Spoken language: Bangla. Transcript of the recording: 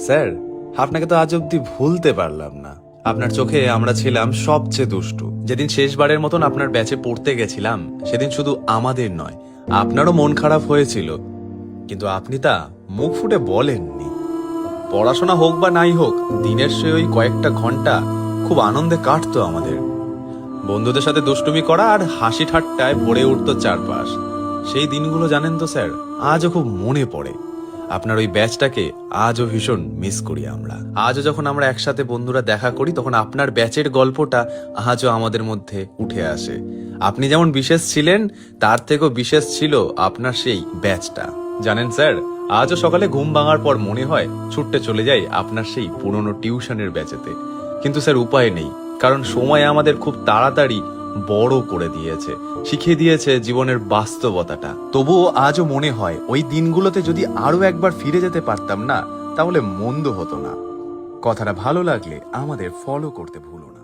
স্যার, আপনাকে তো আজ অব্দি ভুলতে পারলাম না। আপনার চোখে আমরা ছিলাম সবচেয়ে দুষ্টু। যেদিন শেষবারের মতন আপনার ব্যাচে পড়তে গেছিলাম, সেদিন শুধু আমাদের নয়, আপনারও মন খারাপ হয়েছিল, কিন্তু আপনি তা মুখ ফুটে বলেননি। পড়াশোনা হোক বা নাই হোক, দিনের সে ওই কয়েকটা ঘন্টা খুব আনন্দে কাটতো আমাদের। বন্ধুদের সাথে দুষ্টুমি করা আর হাসি ঠাট্টায় ভরে উঠতো চারপাশ। সেই দিনগুলো জানেন তো স্যার, আজও খুব মনে পড়ে। আপনার ওই ব্যাচটাকে আজও ভীষণ মিস করি আমরা। আজও যখন আমরা একসাথে বন্ধুরা দেখা করি, তখন আপনার ব্যাচের গল্পটা আজও আমাদের মধ্যে উঠে আসে। আপনি যেমন বিশেষ ছিলেন, তার থেকেও বিশেষ ছিল আপনার সেই ব্যাচটা। জানেন স্যার, আজও সকালে ঘুম ভাঙার পর মনে হয় ছুটতে চলে যাই আপনার সেই পুরনো টিউশনের ব্যাচেতে। কিন্তু স্যার উপায় নেই, কারণ সময় আমাদের খুব তাড়াতাড়ি বড় করে দিয়েছে, শিখিয়ে দিয়েছে জীবনের বাস্তবতাটা। তবুও আজও মনে হয় ওই দিনগুলোতে যদি আরো একবার ফিরে যেতে পারতাম না, তাহলে মন্দ হতো না। কথাটা ভালো লাগলে আমাদের ফলো করতে ভুলো না।